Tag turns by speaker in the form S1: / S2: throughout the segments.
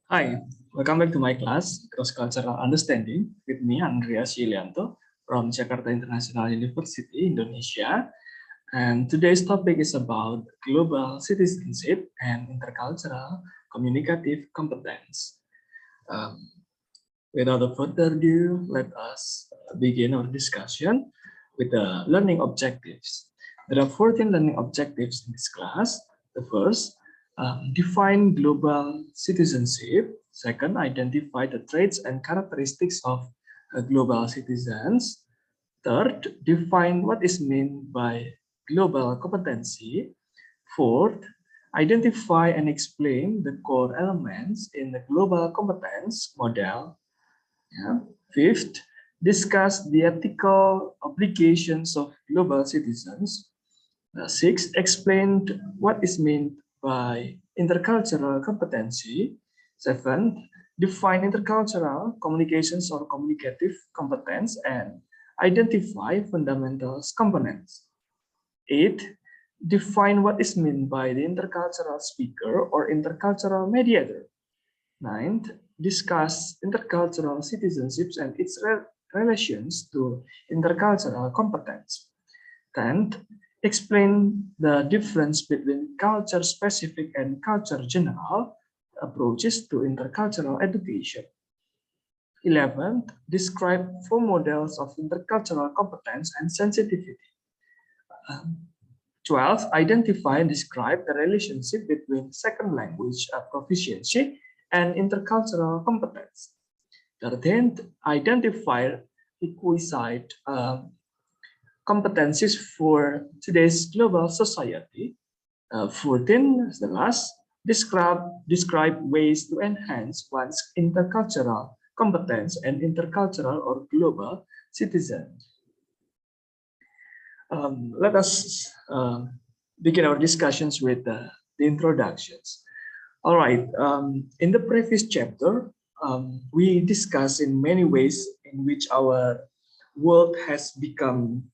S1: Hi, welcome back to my class, Cross-Cultural Understanding, with me, Andreas Yulianto, from Jakarta International University, Indonesia. And today's topic is about global citizenship and intercultural communicative competence. Um, Without further ado, let us begin our discussion with the learning objectives. There are 14 learning objectives in this class. The first, define global citizenship. Second, identify the traits and characteristics of global citizens. Third, define what is meant by global competency. Fourth, identify and explain the core elements in the global competence model. Yeah. Fifth, discuss the ethical obligations of global citizens. Sixth, explain what is meant by intercultural competency. Seventh, define intercultural communications or communicative competence and identify fundamental components. Eighth, define what is meant by the intercultural speaker or intercultural mediator. Ninth, discuss intercultural citizenships and its relations to intercultural competence. 10th, explain the difference between culture-specific and culture-general approaches to intercultural education. 11th, describe 4 models of intercultural competence and sensitivity. 12th, identify and describe the relationship between second language proficiency and intercultural competence. 13th, identify requisite competencies for today's global society. 14th, the last, describe ways to enhance one's intercultural competence and intercultural or global citizen. Let us begin our discussions with the introductions. All right, in the previous chapter, we discussed in many ways in which our world has become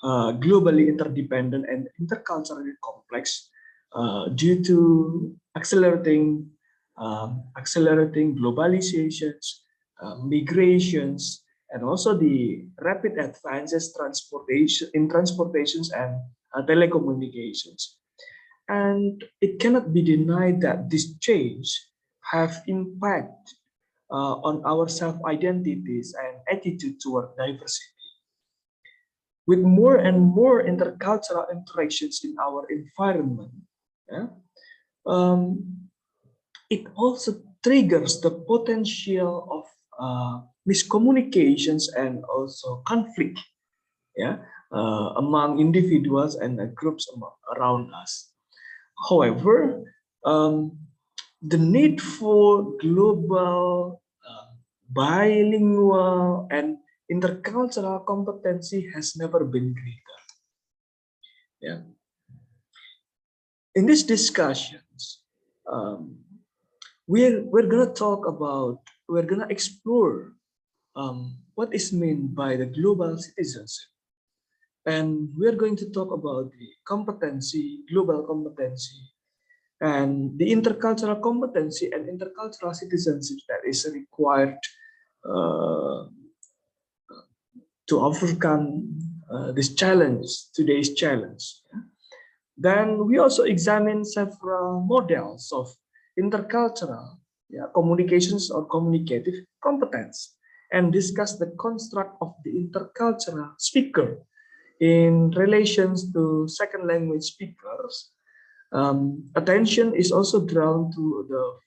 S1: globally interdependent and interculturally complex due to accelerating globalizations, migrations, and also the rapid advances in transportations and telecommunications. And it cannot be denied that this change have impact on our self-identities and attitude toward diversity. With more and more intercultural interactions in our environment, yeah, it also triggers the potential of miscommunications and also conflict, yeah, among individuals and groups around us. However, the need for global, bilingual, and intercultural competency has never been greater. Yeah. In these discussions, we're gonna explore what is meant by the global citizenship, and we're going to talk about the competency, global competency, and the intercultural competency and intercultural citizenship that is required to overcome this challenge, today's challenge. Then we also examine several models of intercultural communications or communicative competence and discuss the construct of the intercultural speaker in relations to second language speakers. Attention is also drawn to the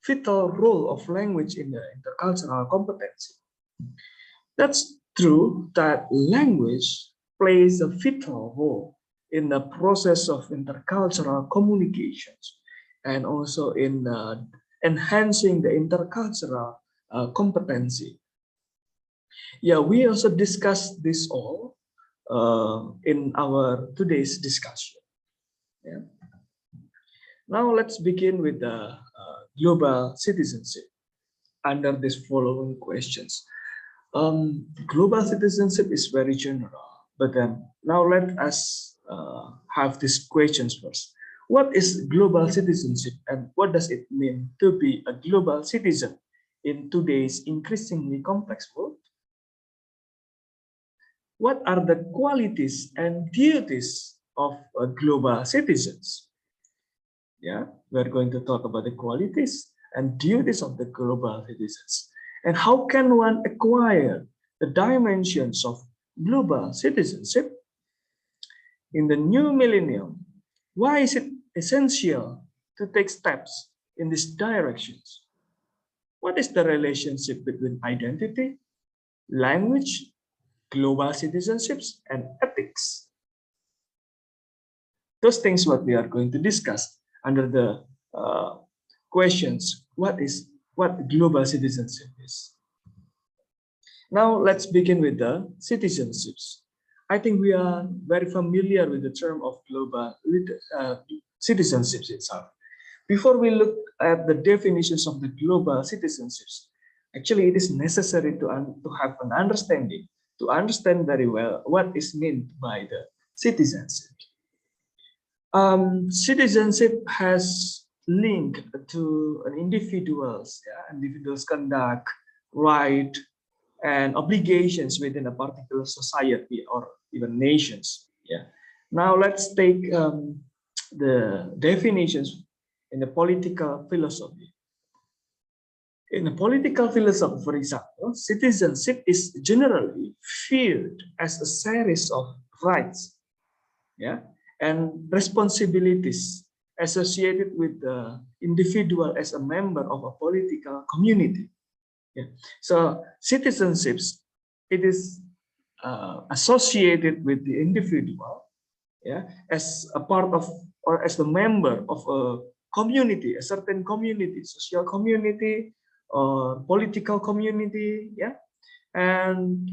S1: vital role of language in the intercultural competency. That's true that language plays a vital role in the process of intercultural communications and also in enhancing the intercultural competency. Yeah, we also discussed this all in our today's discussion. Yeah. Now let's begin with the global citizenship under these following questions. Global citizenship is very general, but then now let us have these questions first. What is global citizenship and what does it mean to be a global citizen in today's increasingly complex world? What are the qualities and duties of global citizens? Yeah, we're going to talk about the qualities and duties of the global citizens. And how can one acquire the dimensions of global citizenship in the new millennium? Why is it essential to take steps in these directions? What is the relationship between identity, language, global citizenships, and ethics? Those things what we are going to discuss under the questions, what global citizenship is. Now let's begin with the citizenships. I think we are very familiar with the term of global citizenships itself. Before we look at the definitions of the global citizenships, actually it is necessary to have an understanding, to understand very well what is meant by the citizenship. Citizenship has link to an individual's conduct, right, and obligations within a particular society or even nations. Yeah. Now let's take the definitions in the political philosophy. In the political philosophy, for example, citizenship is generally viewed as a series of rights, yeah, and responsibilities associated with the individual as a member of a political community. Yeah. So citizenships, it is associated with the individual, yeah, as a part of or as a member of a community, a certain community, social community or political community, yeah, and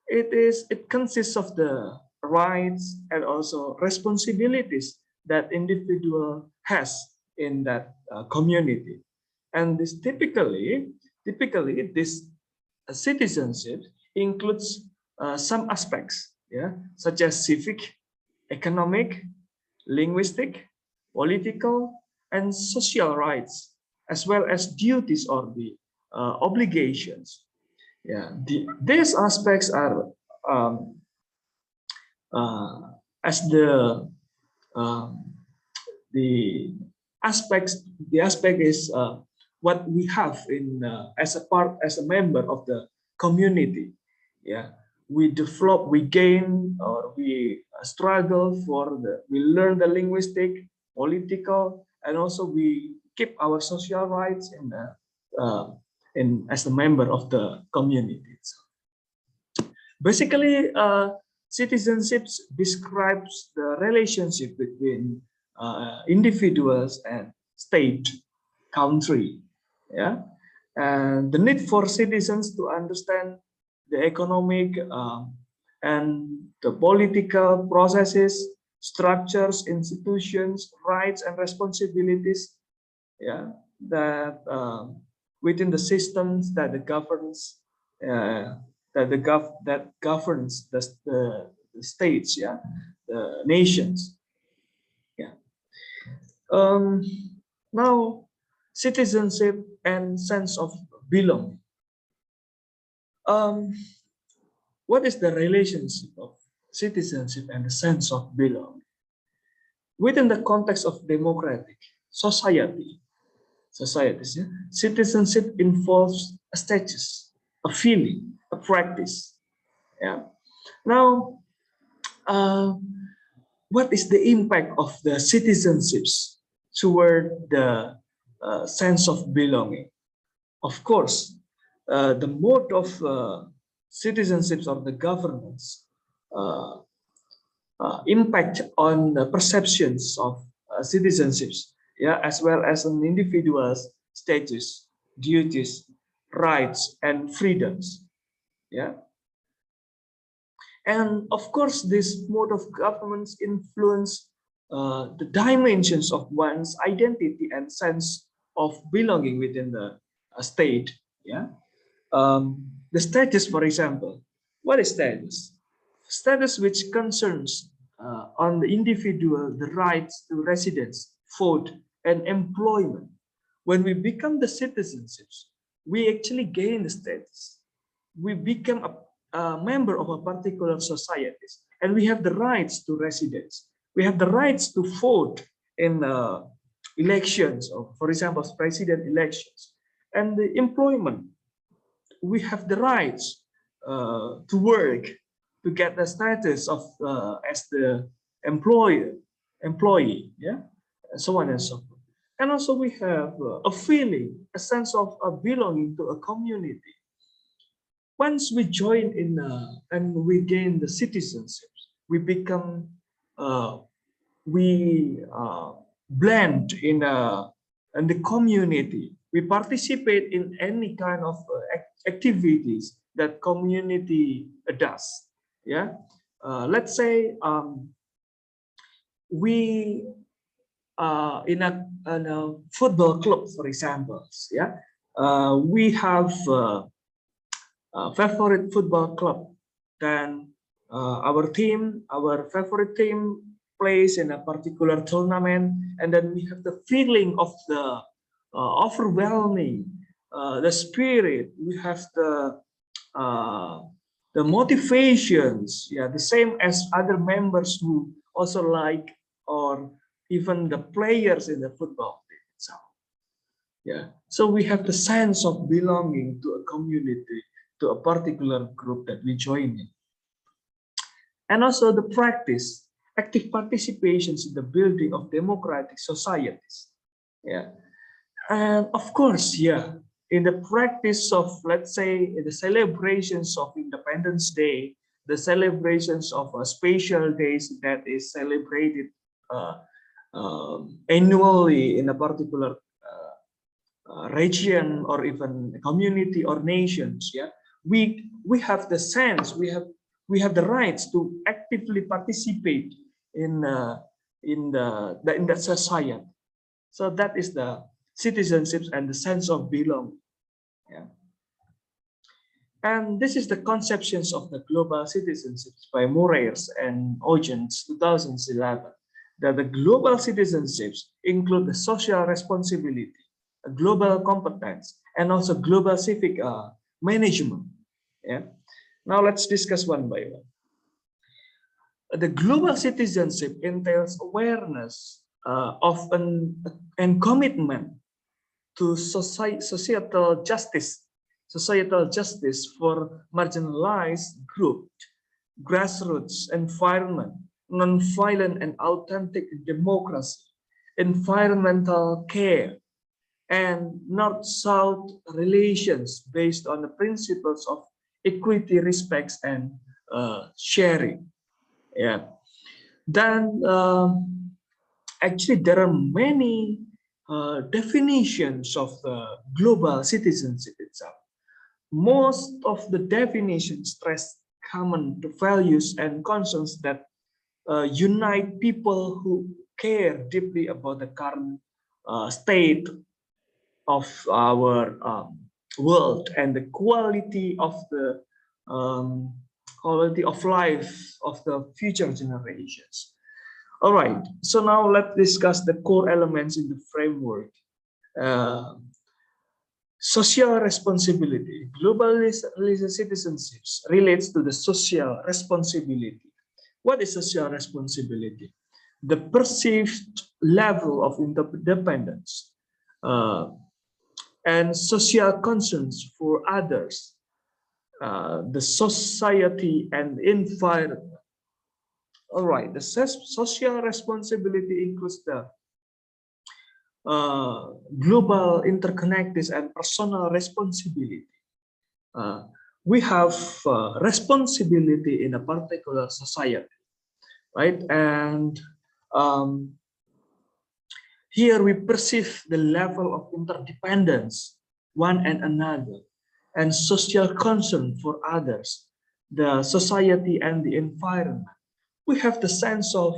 S1: it consists of the rights and also responsibilities that individual has in that community, and this typically this citizenship includes some aspects, yeah, such as civic, economic, linguistic, political, and social rights, as well as duties or the obligations. Yeah, these aspects are um, as um, the the aspect is what we have in as a member of the community. Yeah, we develop, we gain, or we struggle for we learn the linguistic, political, and also we keep our social rights in as a member of the community. Basically, citizenship describes the relationship between individuals and state, country, yeah, and the need for citizens to understand the economic and the political processes, structures, institutions, rights, and responsibilities, yeah, that within the systems that the governs that governs the states, yeah, the nations, yeah. Um, Now, citizenship and sense of belonging. Um, what is the relationship of citizenship and the sense of belonging within the context of democratic societies? Yeah? Citizenship involves a status, a feeling, a practice. Yeah. Now, uh, what is the impact of the citizenships toward the sense of belonging? Of course, the mode of citizenships or the governance uh, impact on the perceptions of citizenships, yeah, as well as an individual's status, duties, rights, and freedoms, yeah. And of course, this mode of governance influence the dimensions of one's identity and sense of belonging within the state. Yeah, the status, for example, what is status? Status which concerns on the individual, the rights to residence, vote, and employment. When we become the citizenships, we actually gain the status. We become a member of a particular society, and we have the rights to residence. We have the rights to vote in elections, or for example, president elections, and the employment. We have the rights to work, to get the status of as the employee, yeah, and so on and so forth. And also we have a feeling, a sense of belonging to a community. Once we join in and we gain the citizenship, we become we blend in the community. We participate in any kind of activities that community does. Yeah, let's say we in a football club, for example. Yeah, we have a favorite football club. Then our favorite team plays in a particular tournament, and then we have the feeling of the overwhelming, the spirit. We have the motivations, yeah, the same as other members who also like, or even the players in the football team itself. Yeah, so we have the sense of belonging to a community, to a particular group that we join in. And also the practice, active participations in the building of democratic societies. Yeah, and of course, yeah, in the practice of, let's say, the celebrations of Independence Day, the celebrations of special days that is celebrated annually in a particular region or even community or nations. Yeah, we have the sense, we have the rights to actively participate in that society. So that is the citizenship and the sense of belonging. Yeah. And this is the conceptions of the global citizenships by Moraes and Ogens 2011. That the global citizenships include the social responsibility, global competence, and also global civic management. Yeah. Now let's discuss one by one. The global citizenship entails awareness of and commitment to societal justice for marginalized groups, grassroots environment, non-violent and authentic democracy, environmental care, and North-South relations based on the principles of equity, respect, and sharing. Yeah. Then actually there are many definitions of global citizenship itself. Most of the definitions stress common values and concerns that unite people who care deeply about the current state of our world and the quality of life of the future generations. All right, so now let's discuss the core elements in the framework. Social responsibility. Global citizenships relates to the social responsibility. What is social responsibility? The perceived level of interdependence and social concerns for others, the society and environment. All right, the social responsibility includes the global interconnectedness and personal responsibility. We have responsibility in a particular society, right? And here we perceive the level of interdependence one and another, and social concern for others, the society and the environment. We have the sense of,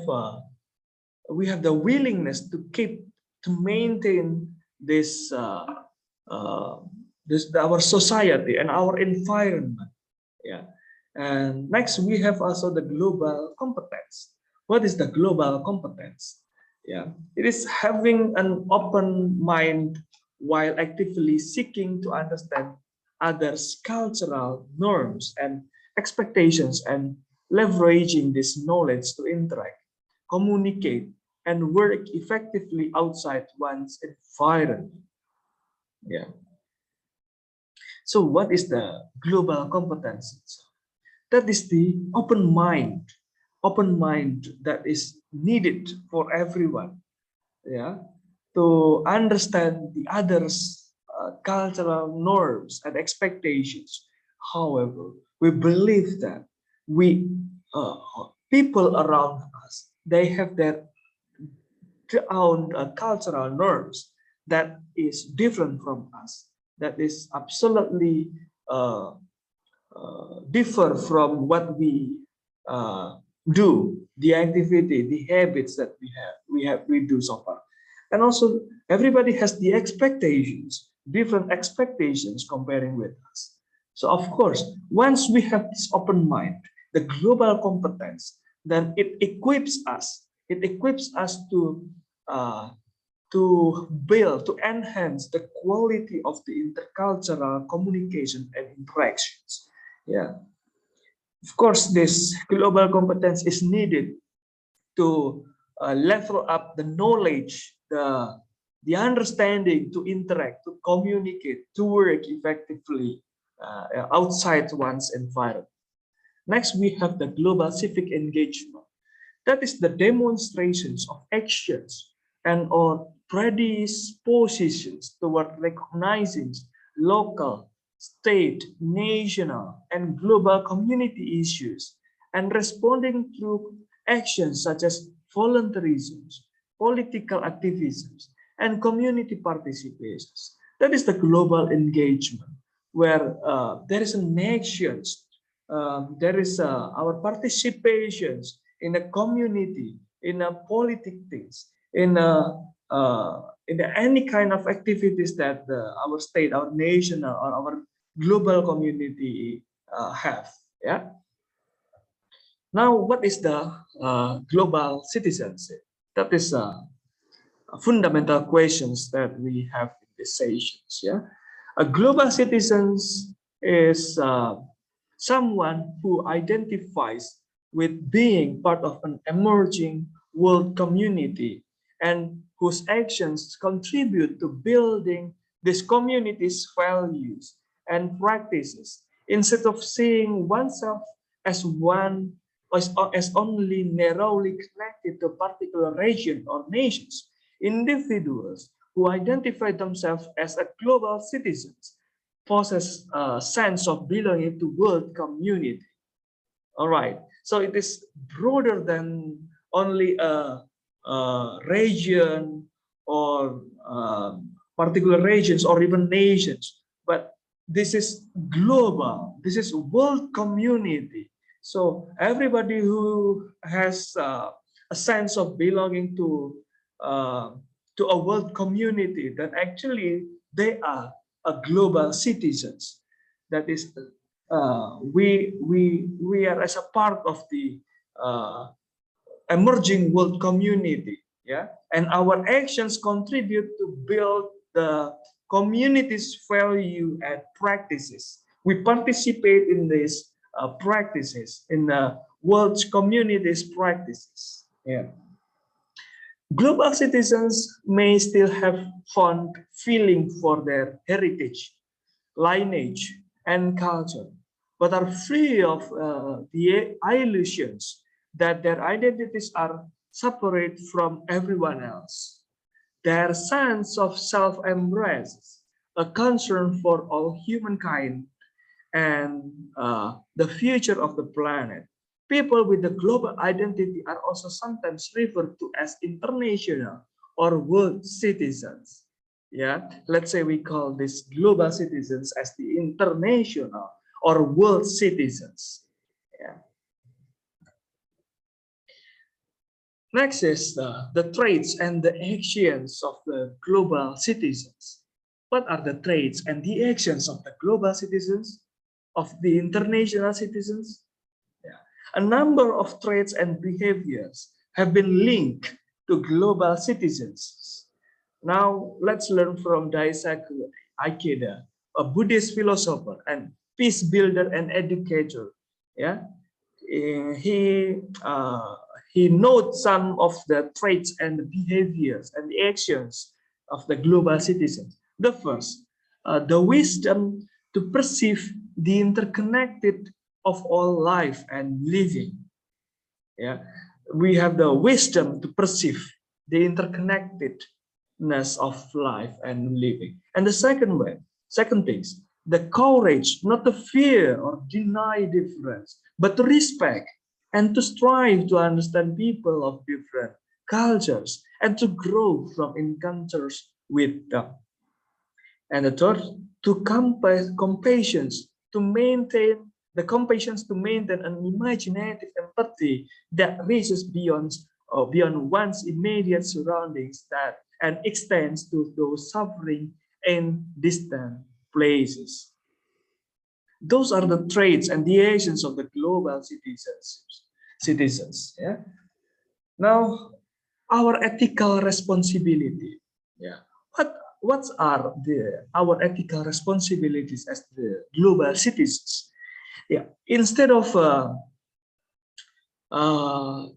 S1: we have the willingness to maintain this, our society and our environment. Yeah. And next we have also the global competence. What is the global competence? Yeah, it is having an open mind while actively seeking to understand others' cultural norms and expectations and leveraging this knowledge to interact, communicate, and work effectively outside one's environment. Yeah. So what is the global competence? That is the open mind that is needed for everyone, yeah, to understand the others' cultural norms and expectations. However, we believe that we uh, people around us, they have their own cultural norms that is different from us, that is absolutely uh, differ from what we do, the activity, the habits that we do so far. And also everybody has the expectations, different expectations comparing with us. So of course, once we have this open mind, the global competence, then it equips us uh, to build, to enhance the quality of the intercultural communication and interactions. Yeah, of course, this global competence is needed to level up the knowledge, the understanding to interact, to communicate, to work effectively outside one's environment. Next, we have the global civic engagement. That is the demonstrations of actions and or predispositions toward recognizing local, state, national, and global community issues and responding through actions such as voluntarism, political activisms, and community participations. That is the global engagement where there is an actions, there is our participations in a community, in a politic things, in any kind of activities that our state, our nation, or our global community have. Yeah. Now, what is the global citizenship? That is fundamental questions that we have in these sessions. Yeah, a global citizens is someone who identifies with being part of an emerging world community and whose actions contribute to building this community's values and practices instead of seeing oneself as one as only narrowly connected to a particular region or nations. Individuals who identify themselves as a global citizens possess a sense of belonging to world community. All right, so it is broader than only a region or particular regions or even nations, but this is global. This is world community. So everybody who has a sense of belonging uh, to a world community, that actually they are a global citizens. That is we are as a part of the uh, emerging world community, yeah, and our actions contribute to build the community's value and practices. We participate in these practices, in the world community's practices. Yeah. Global citizens may still have fond feeling for their heritage, lineage, and culture, but are free of the illusions that their identities are separate from everyone else. Their sense of self-embrace, a concern for all humankind, and the future of the planet. People with the global identity are also sometimes referred to as international or world citizens. Yeah, let's say we call these global citizens as the international or world citizens. Yeah. Next is the traits and the actions of the global citizens. What are the traits and the actions of the global citizens, of the international citizens? Yeah. A number of traits and behaviors have been linked to global citizens. Now let's learn from Daisaku Ikeda, a Buddhist philosopher and peace builder and educator. Yeah, he uh, he notes some of the traits and the behaviors and the actions of the global citizens. The first, the wisdom to perceive the interconnected of all life and living. Yeah, we have the wisdom to perceive the interconnectedness of life and living. And the second thing, the courage not to fear or deny difference, but to respect and to strive to understand people of different cultures and to grow from encounters with them. And the third, to compassion, to maintain to maintain an imaginative empathy that reaches beyond one's immediate surroundings that and extends to those suffering in distant places. Those are the traits and the actions of the global citizens. Yeah. Now, our ethical responsibility. Yeah. What are our ethical responsibilities as the global citizens? Yeah. Instead of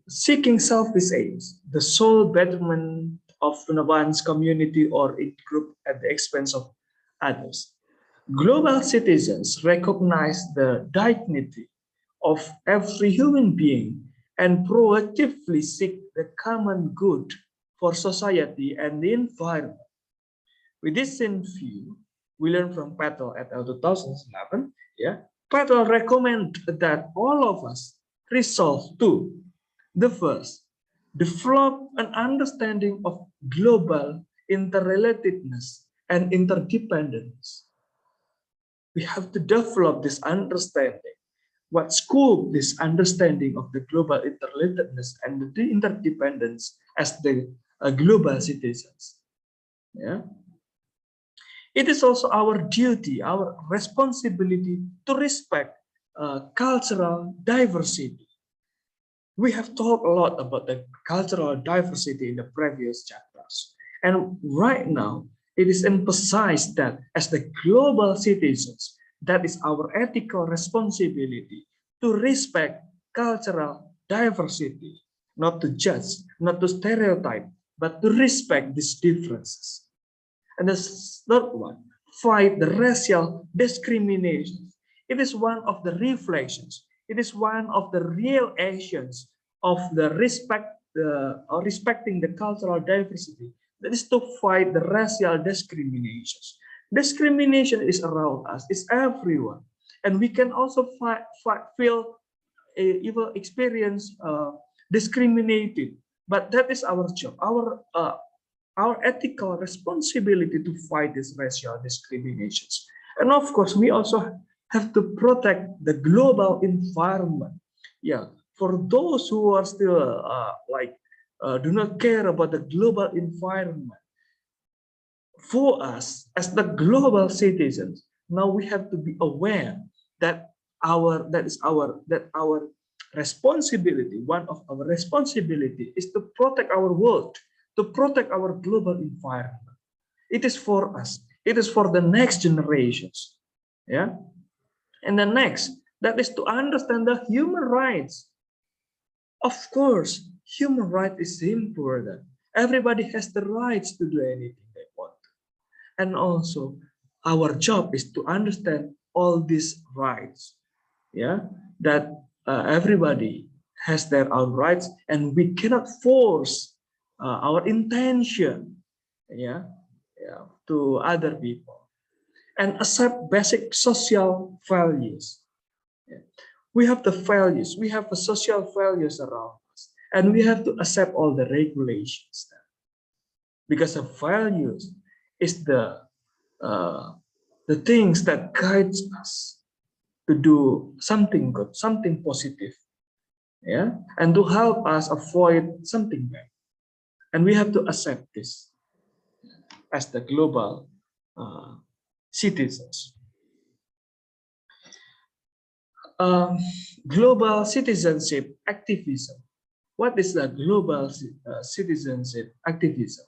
S1: seeking selfish aims, the sole betterment of one's community or in group at the expense of others, global citizens recognize the dignity of every human being and proactively seek the common good for society and the environment. With this in view, we learn from Patel et al. 2011. Yeah, Patel recommend that all of us resolve to the first, develop an understanding of global interrelatedness and interdependence. We have to develop this understanding. What scope this understanding of the global interrelatedness and the interdependence as the global citizens. Yeah. It is also our duty, our responsibility to respect cultural diversity. We have talked a lot about the cultural diversity in the previous chapters. And right now, it is emphasized that as the global citizens, that is our ethical responsibility to respect cultural diversity, not to judge, not to stereotype, but to respect these differences. And the third one, fight the racial discrimination. It is one of the reflections. It is one of the real actions of the or respecting the cultural diversity. That is to fight the racial discriminations. Discrimination is around us. It's everyone, and we can also feel even experience discriminated. But that is our job. Our ethical responsibility to fight these racial discriminations. And of course, we also have to protect the global environment. Yeah, for those who are still do not care about the global environment, for us as the global citizens, now we have to be aware that our responsibility, one of our responsibility is to protect our world, to protect our global environment. It is for us. It is for the next generations. Yeah. And the next, that is to understand the human rights. Of course, human right is important. Everybody has the rights to do anything they want. And also, our job is to understand all these rights. Yeah, that everybody has their own rights, and we cannot force our intention, yeah, to other people, and accept basic social values. Yeah. We have the values, we have the social values around us, and we have to accept all the regulations because the values is the things that guides us to do something good, something positive, yeah, and to help us avoid something bad. And we have to accept this as the global citizens. Um, Global citizenship activism. What is the global citizenship activism?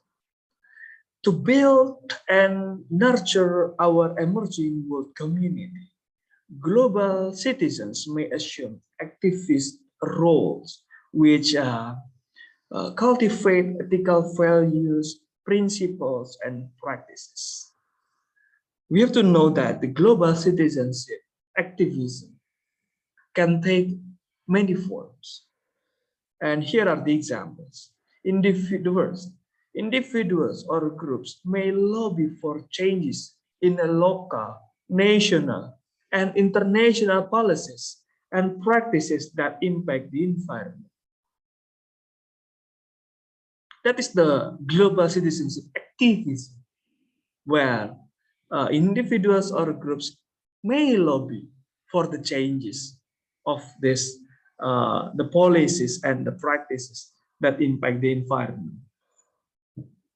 S1: To build and nurture our emerging world community, global citizens may assume activist roles which cultivate ethical values, principles, and practices. We have to know that the global citizenship activism can take many forms. And here are the examples. Individuals or groups may lobby for changes in a local, national, and international policies and practices that impact the environment. That is the global citizenship activism, where individuals or groups may lobby for the changes of this, the policies and the practices that impact the environment.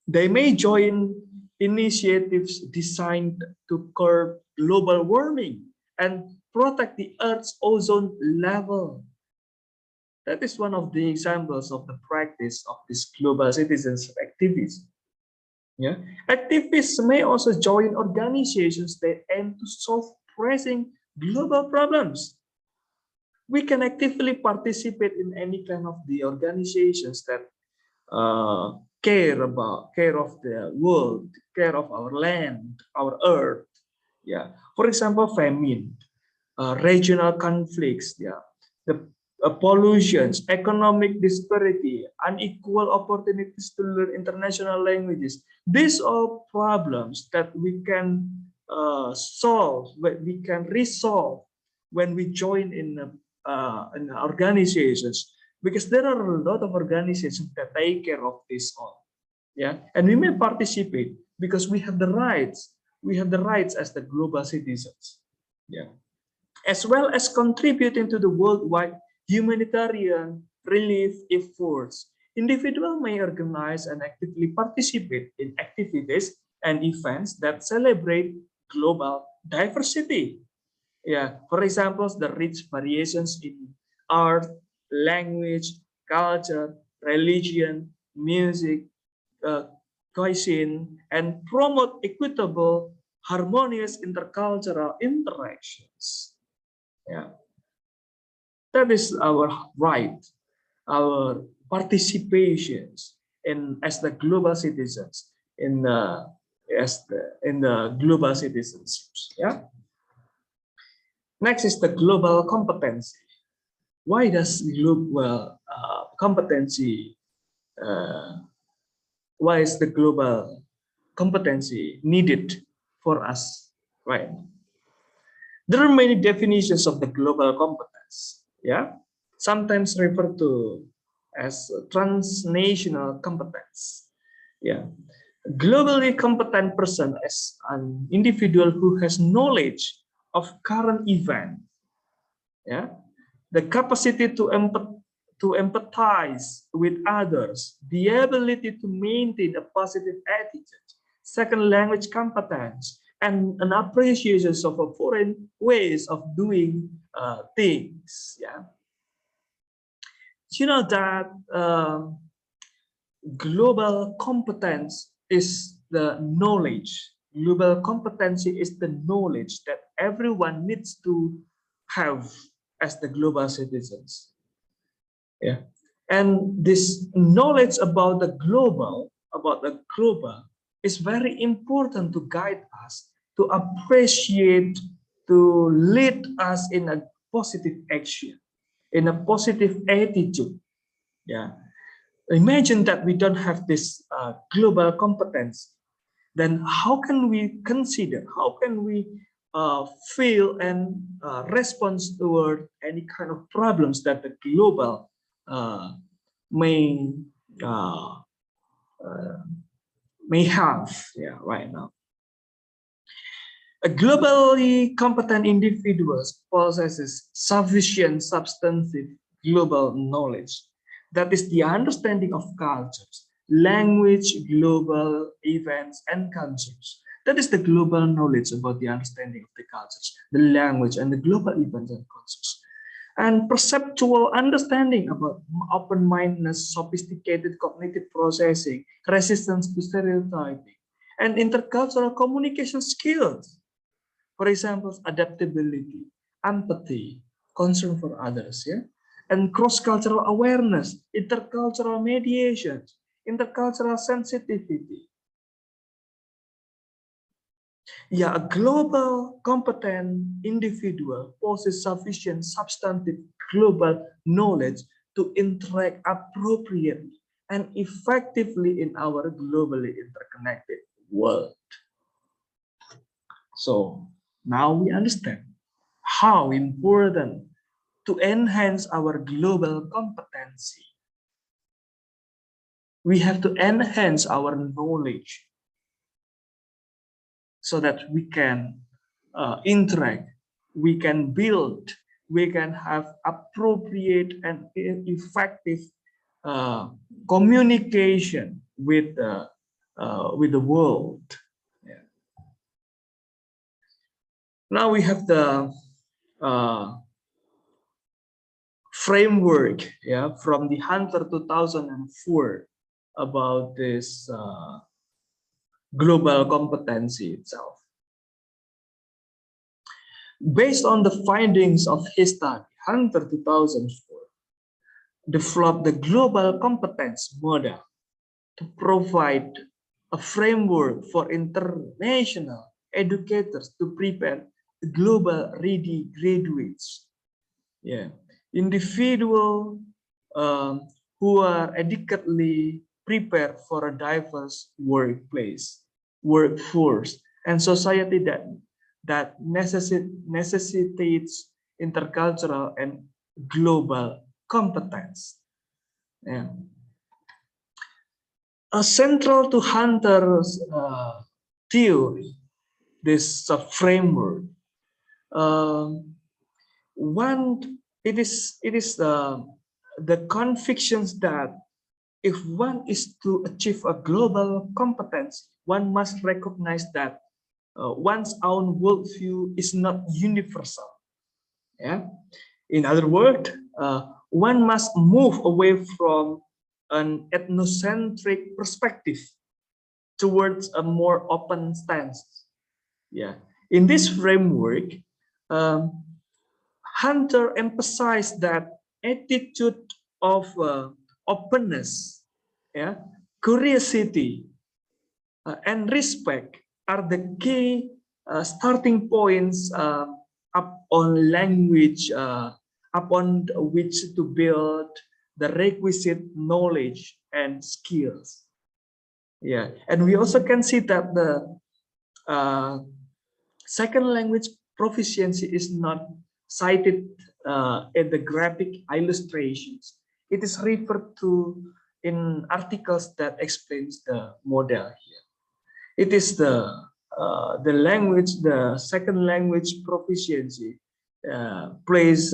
S1: They may join initiatives designed to curb global warming and protect the Earth's ozone level. That is one of the examples of the practice of this global citizenship activism. Yeah. Activists may also join organizations that aim to solve pressing global problems. We can actively participate in any kind of the organizations that care of the world, care of our land, our earth. Yeah. For example, famine, regional conflicts. Yeah. The pollutions, economic disparity, unequal opportunities to learn international languages. These are problems that we can solve, we can resolve when we join in organizations, because there are a lot of organizations that take care of this all. Yeah, and we may participate because we have the rights. We have the rights as the global citizens. Yeah, as well as contributing to the worldwide humanitarian relief efforts. Individuals may organize and actively participate in activities and events that celebrate global diversity. Yeah, for example, the rich variations in art, language, culture, religion, music, cuisine, and promote equitable, harmonious intercultural interactions. Yeah, that is our right, our participations in as the global citizens in the in the global citizenships. Yeah. Next is the global competency. Why does global competency? Why is the global competency needed for us? Right. There are many definitions of the global competence. Yeah, sometimes referred to as transnational competence. Yeah, globally competent person is an individual who has knowledge of current event. Yeah, the capacity to empathize with others, the ability to maintain a positive attitude, second language competence, and an appreciation of a foreign ways of doing things. Yeah, you know that global competence is the knowledge. Global competency is the knowledge that everyone needs to have as the global citizens. Yeah, and this knowledge about the global is very important to guide us, to appreciate, to lead us in a positive action, in a positive attitude. Yeah, imagine that we don't have this global competence, then how can we consider, how can we feel and respond toward any kind of problems that the global uh, may uh, uh, may have, yeah, right now. A globally competent individual possesses sufficient substantive global knowledge. That is the understanding of cultures, language, global events, and cultures. That is the global knowledge about the understanding of the cultures, the language, and the global events and cultures. and perceptual understanding about open-mindedness, sophisticated cognitive processing, resistance to stereotyping, and intercultural communication skills. For example, adaptability, empathy, concern for others, yeah, and cross-cultural awareness, intercultural mediation, intercultural sensitivity. Yeah, a global competent individual possesses sufficient substantive global knowledge to interact appropriately and effectively in our globally interconnected world. So now we understand how important to enhance our global competency. We have to enhance our knowledge so that we can interact, we can build, we can have appropriate and effective communication with the world. Yeah. Now we have the framework, yeah, from the Hunter 2004 about this global competency itself. Based on the findings of his study, Hunter 2004 developed the global competence model to provide a framework for international educators to prepare global ready graduates. Yeah, individual who are adequately prepared for a diverse workforce, and society that necessitates intercultural and global competence. Yeah. Central to Hunter's theory, this framework, it is the convictions that if one is to achieve a global competence, one must recognize that one's own worldview is not universal. Yeah. In other words, one must move away from an ethnocentric perspective towards a more open stance. Yeah. In this framework, Hunter emphasized that attitude of openness, yeah, curiosity, and respect are the key starting points upon language, upon which to build the requisite knowledge and skills. Yeah, and we also can see that the second language proficiency is not cited in the graphic illustrations. It is referred to in articles that explains the model here. It is the language, the second language proficiency plays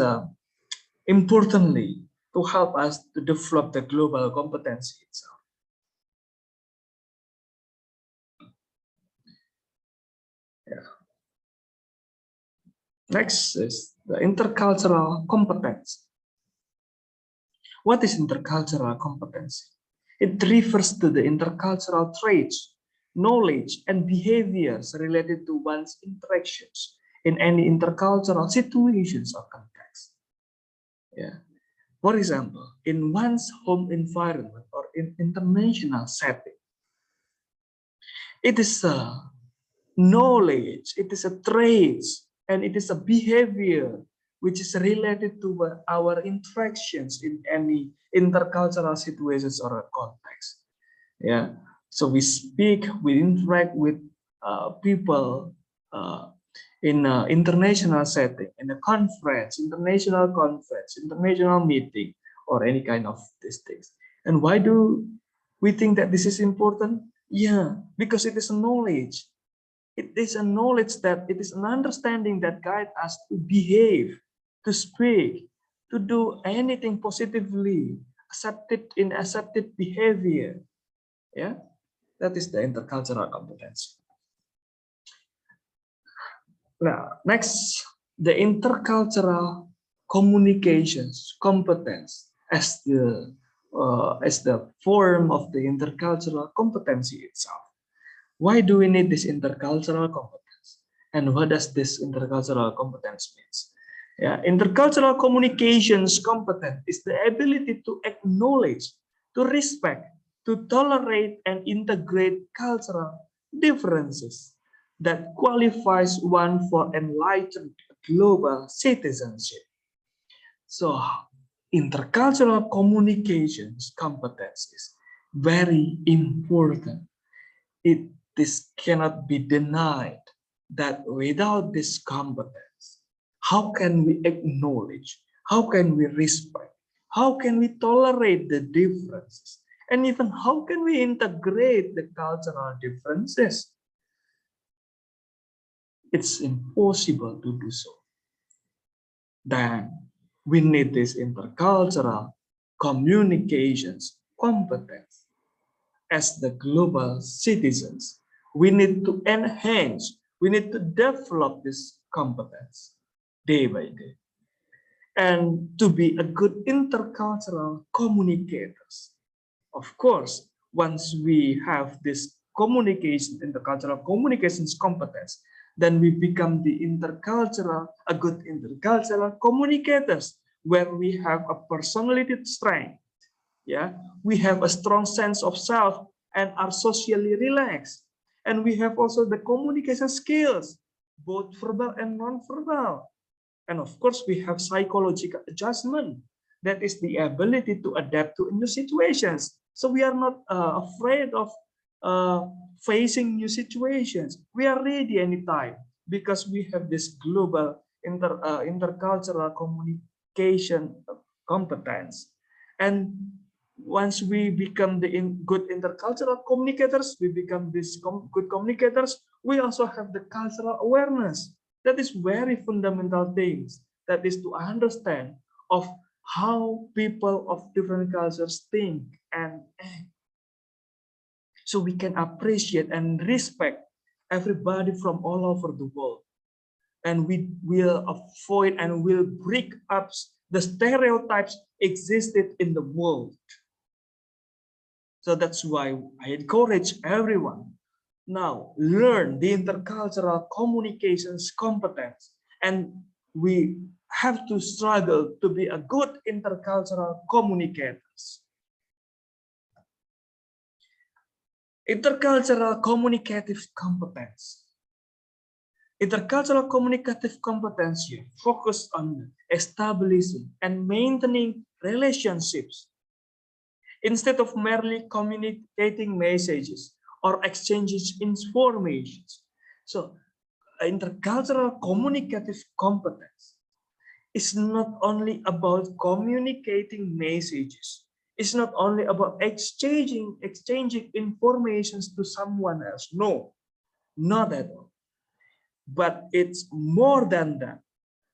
S1: importantly to help us to develop the global competency itself. Yeah. Next is the intercultural competence. What is intercultural competency? It refers to the intercultural traits, knowledge, and behaviors related to one's interactions in any intercultural situations or context. Yeah. For example, in one's home environment or in international setting, it is a knowledge, it is a traits, and it is a behavior which is related to our interactions in any intercultural situations or context. Yeah, so we speak, we interact with people in an international setting, in a conference, international meeting, or any kind of these things. And why do we think that this is important? Yeah, because it is a knowledge. It is a knowledge that it is an understanding that guides us to behave, to speak, to do anything positively, accepted behavior. Yeah, that is the intercultural competence. Now, next, the intercultural communications competence as the form of the intercultural competency itself. Why do we need this intercultural competence? And what does this intercultural competence means? Yeah, intercultural communications competence is the ability to acknowledge, to respect, to tolerate and integrate cultural differences that qualifies one for enlightened global citizenship. So intercultural communications competence is very important. This cannot be denied that without this competence, how can we acknowledge, how can we respect, how can we tolerate the differences, and even how can we integrate the cultural differences? It's impossible to do so. Then we need this intercultural communications competence. As the global citizens, we need to enhance, we need to develop this competence day by day. And to be a good intercultural communicators, of course, once we have this communication, intercultural communications competence, then we become the a good intercultural communicators, where we have a personality strength. Yeah, we have a strong sense of self and are socially relaxed. And we have also the communication skills, both verbal and non-verbal. And of course, we have psychological adjustment. That is the ability to adapt to new situations. So we are not afraid of facing new situations. We are ready anytime because we have this global intercultural communication competence. And once we become the good intercultural communicators, we become these good communicators, we also have the cultural awareness. That is very fundamental things. That is to understand of how people of different cultures think and act. So we can appreciate and respect everybody from all over the world. And we will avoid and will break up the stereotypes existed in the world. So that's why I encourage everyone now learn the intercultural communications competence, and we have to struggle to be a good intercultural communicators. Intercultural communicative competence. Intercultural communicative competence here focus on establishing and maintaining relationships instead of merely communicating messages or exchanging information. So intercultural communicative competence is not only about communicating messages. It's not only about exchanging information to someone else. No, not at all. But it's more than that.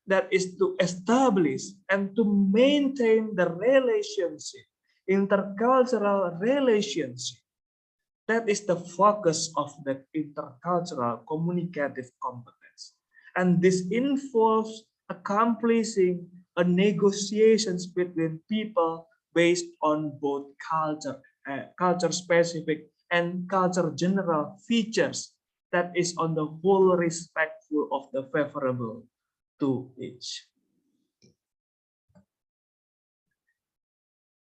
S1: That is to establish and to maintain the relationship, intercultural relationship. That is the focus of the intercultural communicative competence. And this involves accomplishing a negotiations between people based on both culture specific and culture general features that is on the whole respectful of the favorable to each.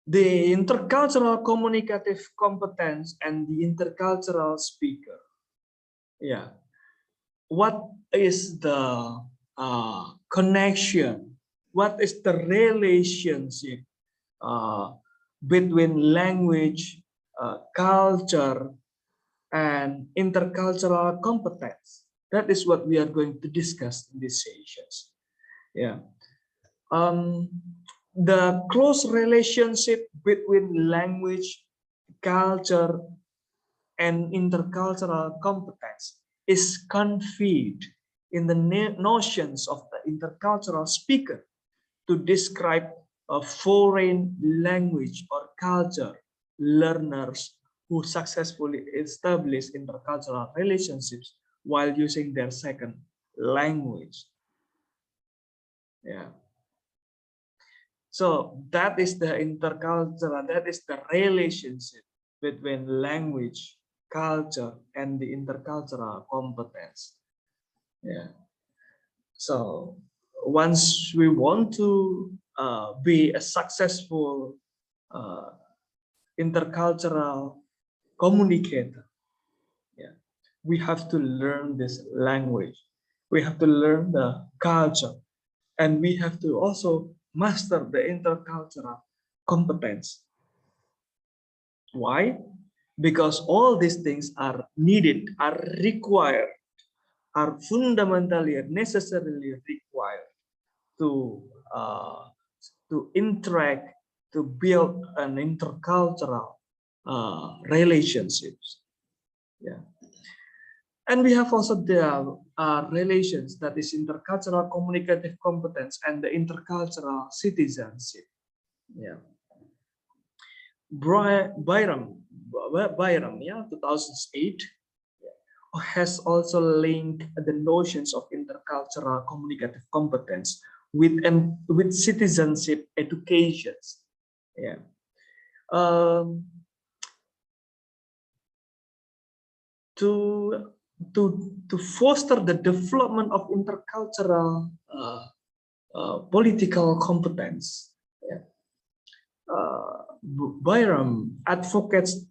S1: The intercultural communicative competence and the intercultural speaker. Yeah. What is the connection? What is the relationship between language, culture, and intercultural competence? That is what we are going to discuss in these sessions. Yeah. The close relationship between language, culture, and intercultural competence is conveyed in the notions of the intercultural speaker to describe a foreign language or culture learners who successfully establish intercultural relationships while using their second language. Yeah. So that is the intercultural, that is the relationship between language, culture, and the intercultural competence. Yeah. So once we want to be a successful intercultural communicator, yeah, we have to learn this language. We have to learn the culture, and we have to also master the intercultural competence. Why? Because all these things are needed, are required, are fundamentally and necessarily required to interact, to build an intercultural relationships. Yeah, and we have also the relations, that is intercultural communicative competence and the intercultural citizenship. Yeah, Byram, yeah, 2008 has also linked the notions of intercultural communicative competence with citizenship educations. Yeah. Um, to to foster the development of intercultural political competence. Yeah. Byram advocates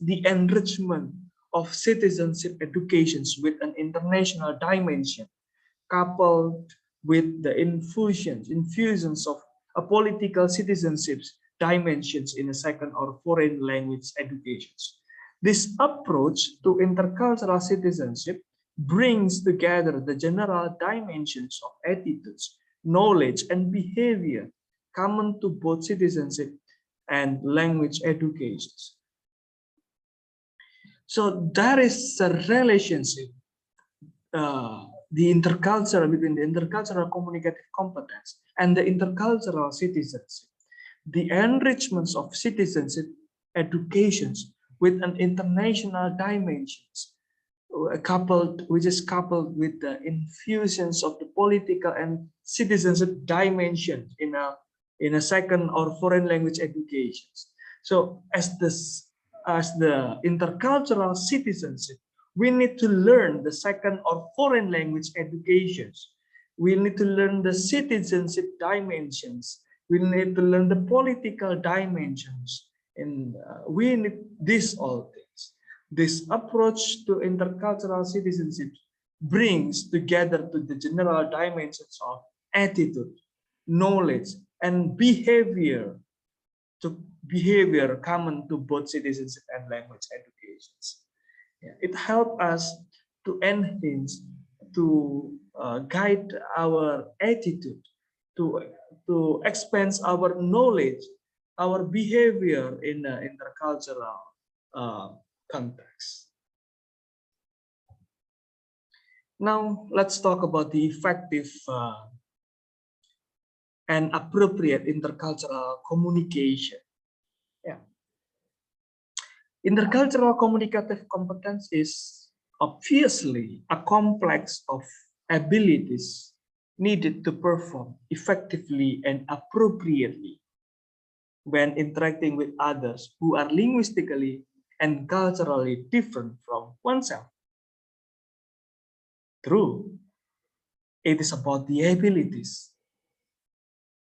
S1: the enrichment of citizenship educations with an international dimension, coupled with the infusions of a political citizenships dimensions in a second or foreign language educations. This approach to intercultural citizenship brings together the general dimensions of attitudes, knowledge, and behavior common to both citizenship and language educations. So there is a relationship, the intercultural, between the intercultural communicative competence and the intercultural citizenship. The enrichments of citizenship educations with an international dimensions, which is coupled with the infusions of the political and citizenship dimension in a second or foreign language educations. So as the intercultural citizenship, we need to learn the second or foreign language educations. We need to learn the citizenship dimensions. We need to learn the political dimensions, and we need these all things. This approach to intercultural citizenship brings together to the general dimensions of attitude, knowledge, and behavior common to both citizenship and language educations. Yeah, it helps us to enhance, to guide our attitude, to expand our knowledge, our behavior in the intercultural context. Now let's talk about the effective and appropriate intercultural communication. Yeah. Intercultural communicative competence is obviously a complex of abilities needed to perform effectively and appropriately when interacting with others who are linguistically and culturally different from oneself. True, it is about the abilities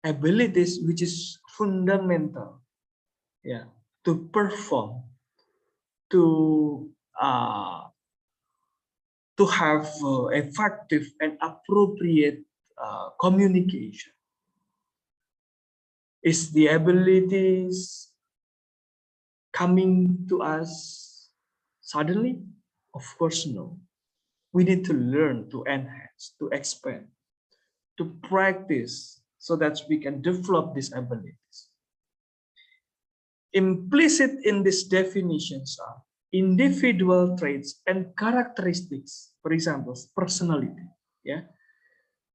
S1: which is fundamental, yeah, to perform, to have effective and appropriate communication. Is the abilities coming to us suddenly? Of course, no. We need to learn, to enhance, to expand, to practice so that we can develop these abilities. Implicit in these definitions are individual traits and characteristics, for example, personality. Yeah,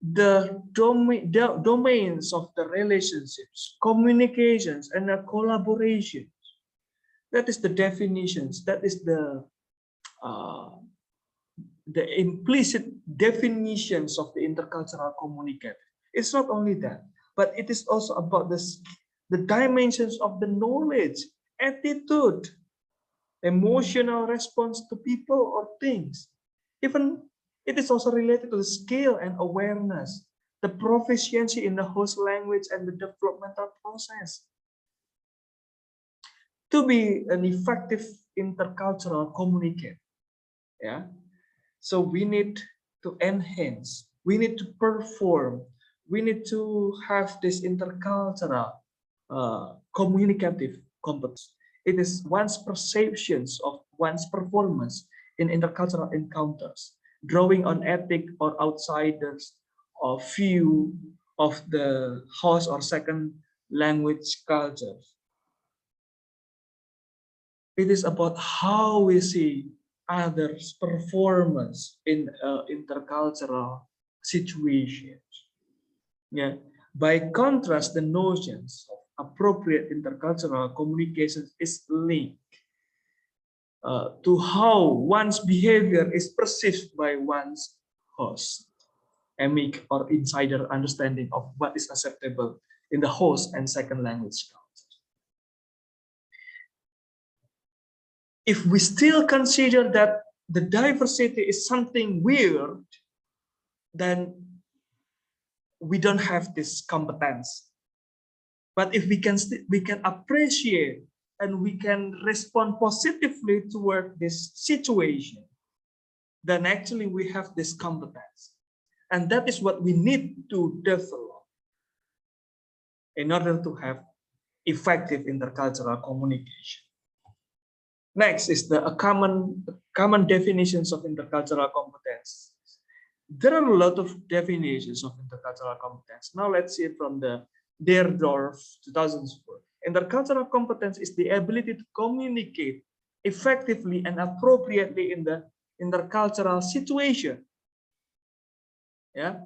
S1: the domains of the relationships, communications, and the collaboration. That is the definitions. That is the implicit definitions of the intercultural communicative. It's not only that, but it is also about the dimensions of the knowledge, attitude, emotional response to people or things. Even it is also related to the skill and awareness, the proficiency in the host language and the developmental process. To be an effective intercultural communicator, yeah. So we need to enhance, we need to perform, we need to have this intercultural communicative competence. It is one's perceptions of one's performance in intercultural encounters, drawing on ethic or outsiders or view of the host or second language cultures. It is about how we see others' performance in intercultural situations. Yeah. By contrast, the notions of appropriate intercultural communications is linked to how one's behavior is perceived by one's host, emic or insider understanding of what is acceptable in the host and second language culture. If we still consider that the diversity is something weird, then we don't have this competence. But if we can appreciate and we can respond positively toward this situation, then actually we have this competence. And that is what we need to develop in order to have effective intercultural communication. Next is the common definitions of intercultural competence. There are a lot of definitions of intercultural competence. Now let's see it from the Deerdorf 2004. Intercultural competence is the ability to communicate effectively and appropriately in the intercultural situation. Yeah,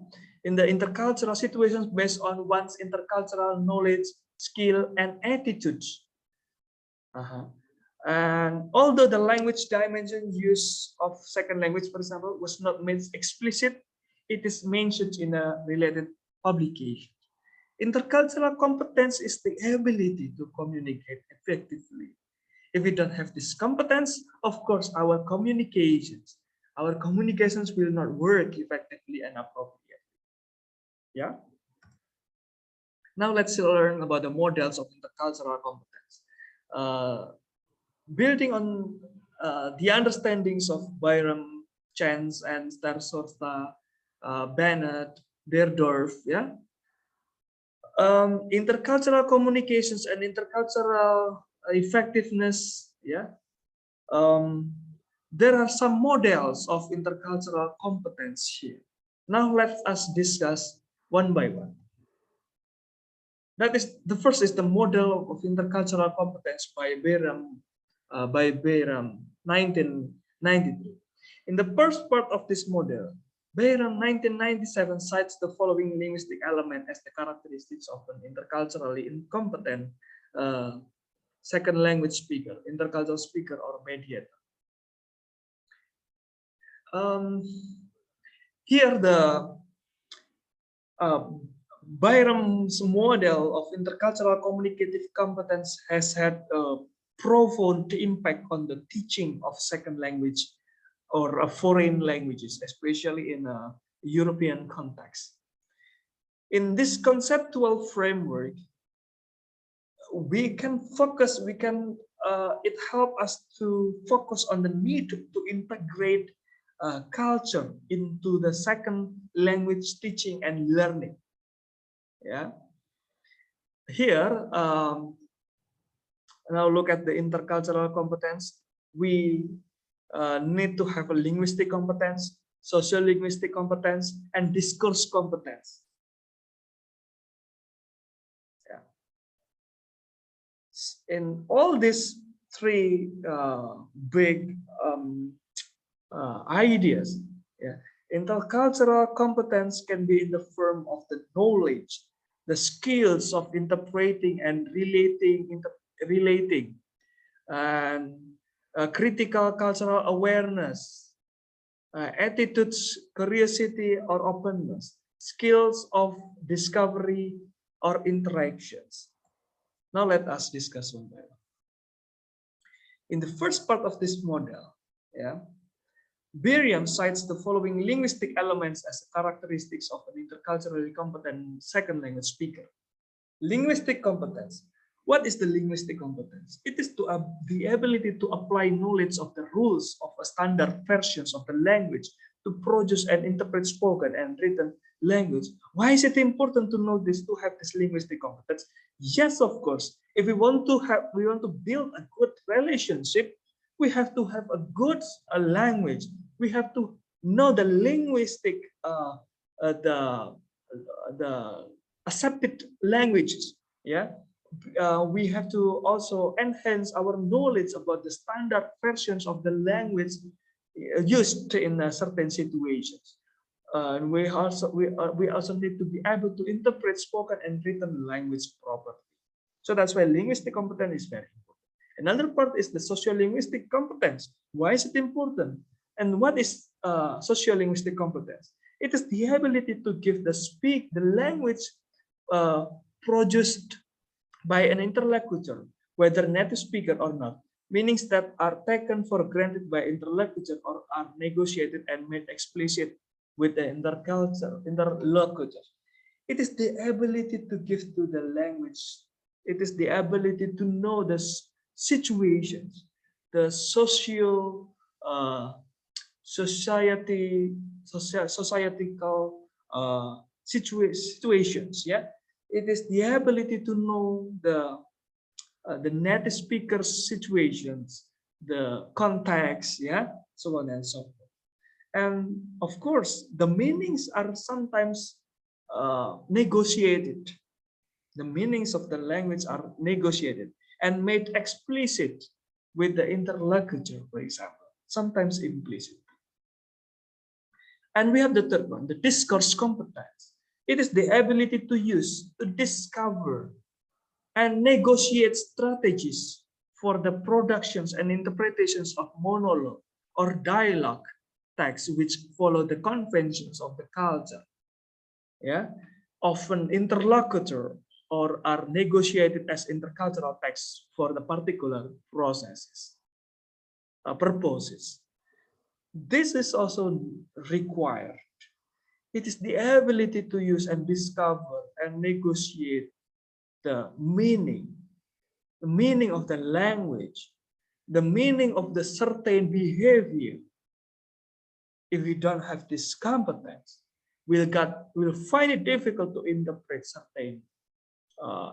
S1: in the intercultural situations based on one's intercultural knowledge, skill, and attitudes. And although the language dimension use of second language, for example, was not made explicit, it is mentioned in a related publication. Intercultural competence is the ability to communicate effectively. If we don't have this competence, of course, our communications will not work effectively and appropriately. Yeah. Now let's learn about the models of intercultural competence. Building on the understandings of Byram, Chance, and Starsorta, Bennett, Deerdorf, yeah. Intercultural communications and intercultural effectiveness, yeah. There are some models of intercultural competence here. Now let us discuss one by one. That is, the first is the model of intercultural competence by Byram 1993. In the first part of this model, Byram 1997 cites the following linguistic element as the characteristics of an interculturally incompetent second language speaker, intercultural speaker, or mediator. Here the Byram's model of intercultural communicative competence has had a profound impact on the teaching of second language or foreign languages, especially in a European context. In this conceptual framework, we can focus, it helps us to focus on the need to integrate culture into the second language teaching and learning. Yeah. Here, now look at the intercultural competence. We need to have a linguistic competence, social linguistic competence, and discourse competence. Yeah. In all these three big ideas, yeah, intercultural competence can be in the form of the knowledge, the skills of interpreting and relating, and critical cultural awareness, attitudes, curiosity, or openness. skills of discovery or interactions. Now let us discuss one by one. In the first part of this model, yeah, Biriam cites the following linguistic elements as characteristics of an interculturally competent second language speaker. Linguistic competence. What is the linguistic competence? It is the ability to apply knowledge of the rules of a standard versions of the language to produce and interpret spoken and written language. Why is it important to know this, to have this linguistic competence? Yes, of course. If we want to build a good relationship, we have to have a good language. We have to know the linguistic, the accepted languages. Yeah, we have to also enhance our knowledge about the standard versions of the language used in certain situations. And we also need to be able to interpret spoken and written language properly. So that's why linguistic competence is very important. Another part is the sociolinguistic competence. Why is it important? And what is sociolinguistic competence? It is the ability to give the language produced by an interlocutor, whether native speaker or not, meanings that are taken for granted by interlocutor or are negotiated and made explicit with the interlocutor. It is the ability to give to the language. It is the ability to know the situations, the societal situations. Yeah, it is the ability to know the native speakers' situations, the context, yeah, so on and so forth. And of course, the meanings are sometimes negotiated. The meanings of the language are negotiated and made explicit with the interlocutor, for example, sometimes implicit. And we have the third one, the discourse competence. It is the ability to use, to discover, and negotiate strategies for the productions and interpretations of monologue or dialogue texts which follow the conventions of the culture. Yeah, often interlocutor or are negotiated as intercultural texts for the particular processes, purposes. This is also required. It is the ability to use and discover and negotiate the meaning of the language, the meaning of the certain behavior. If we don't have this competence, we'll find it difficult to interpret certain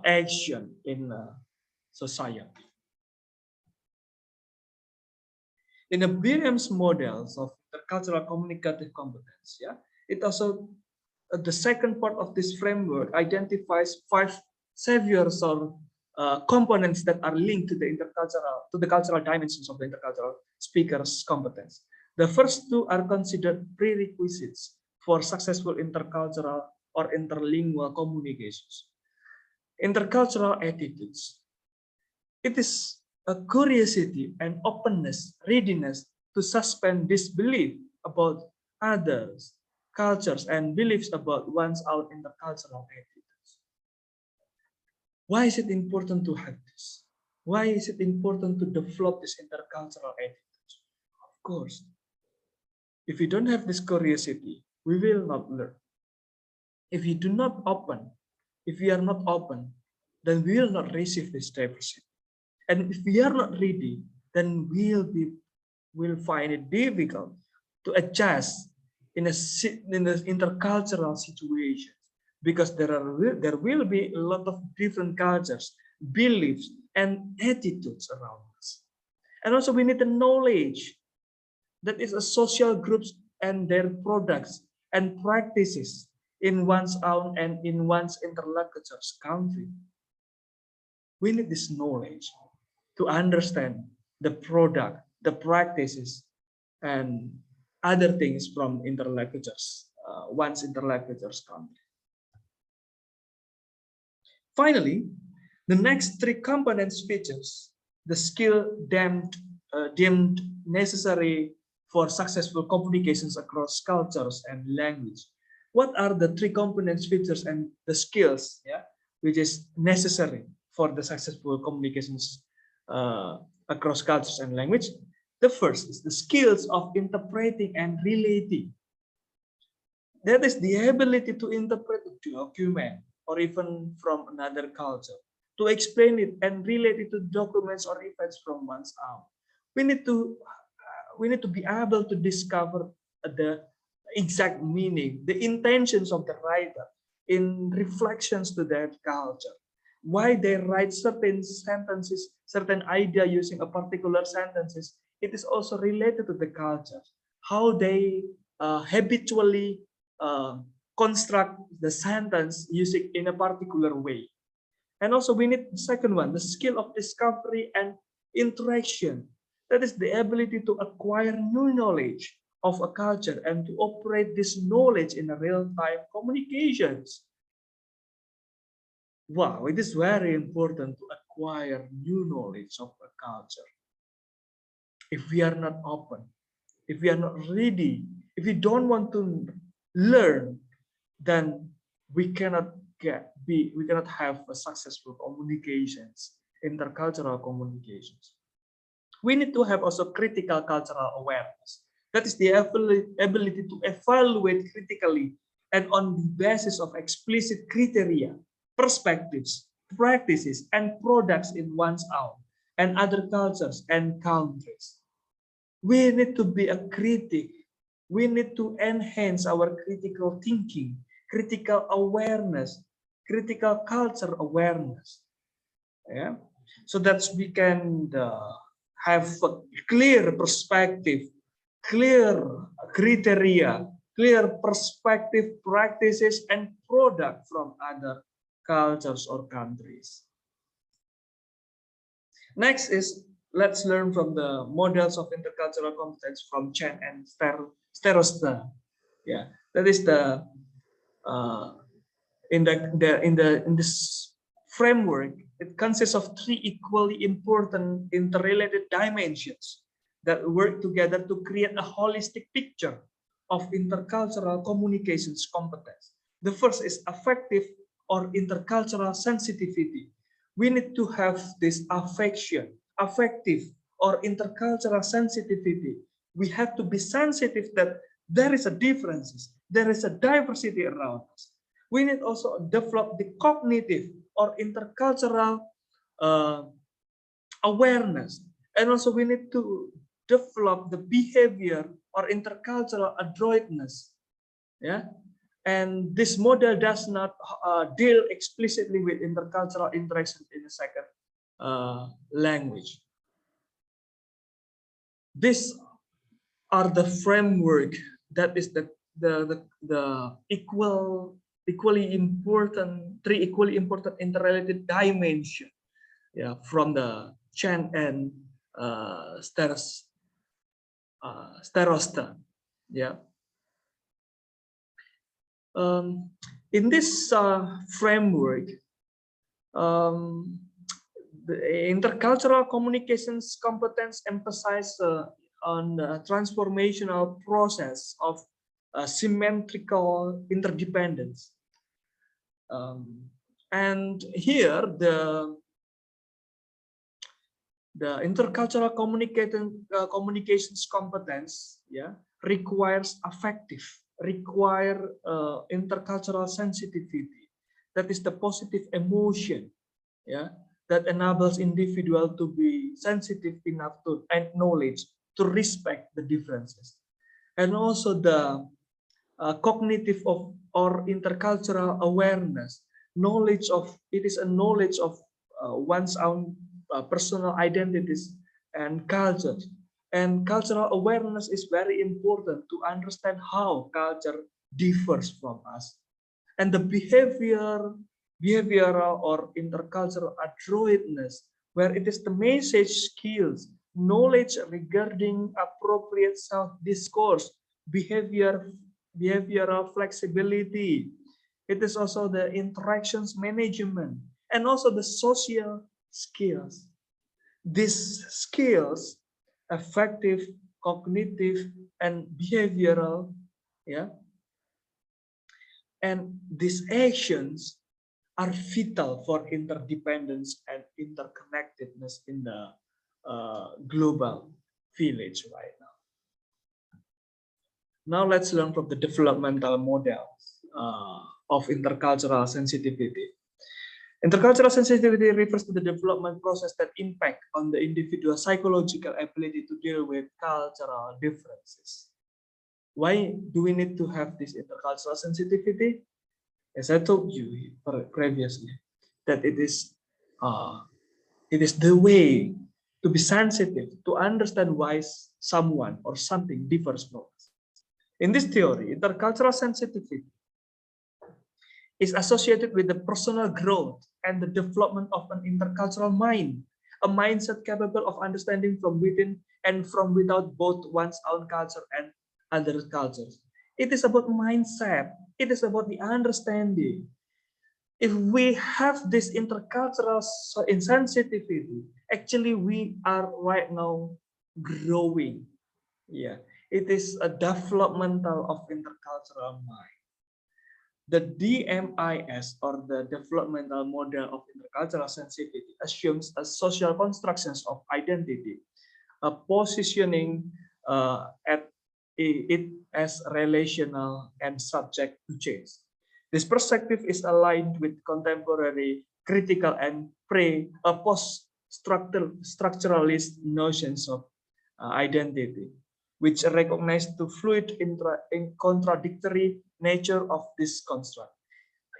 S1: action in society. In the Biriam's models of intercultural communicative competence, yeah, it also the second part of this framework identifies 5 saviors or components that are linked to the cultural dimensions of the intercultural speaker's competence. The first 2 are considered prerequisites for successful intercultural or interlingual communications. Intercultural attitudes. It is a curiosity and openness, readiness to suspend disbelief about others, cultures, and beliefs about one's own intercultural attitudes. Why is it important to have this? Why is it important to develop this intercultural attitudes? Of course, if we don't have this curiosity, we will not learn. If we do not open, if we are not open, then we will not receive this diversity. And if we are not ready, then we'll find it difficult to adjust in a intercultural situation, because there will be a lot of different cultures, beliefs, and attitudes around us. And also we need the knowledge that is a social groups and their products and practices in one's own and in one's interlocutor's country. We need this knowledge to understand the product, the practices, and other things from interlocutors, one's interlocutor's country. Finally, the next 3 components features the skill deemed necessary for successful communications across cultures and language. what are the three components, features, and the skills, which is necessary for the successful communications across cultures and language. The first is the skills of interpreting and relating. That is the ability to interpret a document or even from another culture, to explain it and relate it to documents or events from one's own. We need to be able to discover the exact meaning, the intentions of the writer in reflections to that culture. Why they write certain sentences, certain idea using a particular sentences, it is also related to the culture. How they habitually construct the sentence using in a particular way. And also we need the second one, the skill of discovery and interaction. That is the ability to acquire new knowledge of a culture and to operate this knowledge in a real-time communications. Wow, it is very important to acquire new knowledge of a culture. If we are not open, if we are not ready, if we don't want to learn, then we cannot have a successful communications, intercultural communications. We need to have also critical cultural awareness. That is the ability to evaluate critically and on the basis of explicit criteria, perspectives, practices, and products in one's own and other cultures and countries. We need to be a critic. We need to enhance our critical thinking, critical awareness, critical culture awareness. Yeah, so that we can have a clear perspective, clear criteria, clear perspective, practices, and product from other cultures or countries. Next is, let's learn from the models of intercultural competence from Chen and Starosta. Yeah, that is the in this framework. It consists of three equally important interrelated dimensions that work together to create a holistic picture of intercultural communications competence. The first is affective or intercultural sensitivity. We need to have this affective or intercultural sensitivity. We have to be sensitive that there is a differences, there is a diversity around us. We need also develop the cognitive or intercultural awareness, and also we need to develop the behavior or intercultural adroitness. Yeah, and this model does not deal explicitly with intercultural interaction in the second language. These are the framework that is the equally important, three equally important interrelated dimension, yeah, from the Chen and Starosta. Yeah. In this framework, the intercultural communications competence emphasize on the transformational process of symmetrical interdependence. And here the intercultural communications competence, yeah, requires intercultural sensitivity. That is the positive emotion, yeah, that enables individual to be sensitive enough to acknowledge, to respect the differences, and also the cognitive of or intercultural awareness, knowledge of, it is a knowledge of one's own personal identities and cultures. And cultural awareness is very important to understand how culture differs from us. And the behavioral or intercultural adroitness, where it is the message skills, knowledge regarding appropriate self-discourse, behavioral flexibility. It is also the interactions management and also the social skills. These skills, affective, cognitive, and behavioral, yeah, And these actions are vital for interdependence and interconnectedness in the global village right now. Now let's learn from the developmental models of intercultural sensitivity. Intercultural sensitivity refers to the development process that impact on the individual's psychological ability to deal with cultural differences. Why do we need to have this intercultural sensitivity? As I told you previously, that it is the way to be sensitive, to understand why someone or something differs from us. In this theory, intercultural sensitivity is associated with the personal growth and the development of an intercultural mind, a mindset capable of understanding from within and from without both one's own culture and other cultures. It is about mindset. It is about the understanding. If we have this intercultural insensitivity, actually we are right now growing. Yeah, it is a developmental of intercultural mind. The DMIS, or the developmental model of intercultural sensitivity, assumes a social constructions of identity, a positioning at it as relational and subject to change. This perspective is aligned with contemporary critical and post-structuralist notions of identity, which recognize the fluid and contradictory nature of this construct.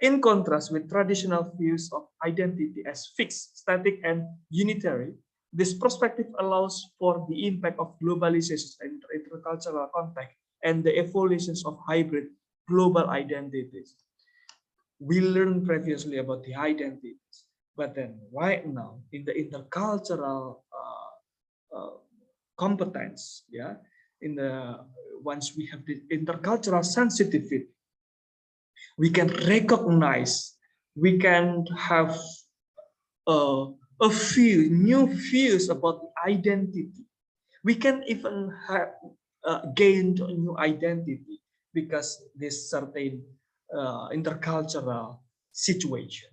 S1: In contrast with traditional views of identity as fixed, static, and unitary, this perspective allows for the impact of globalization and intercultural contact and the evolutions of hybrid global identities. We learned previously about the identities, but then right now in the intercultural competence, yeah, once we have the intercultural sensitivity, we can recognize, we can have a few new views about identity. We can even have gained a new identity because this certain intercultural situation.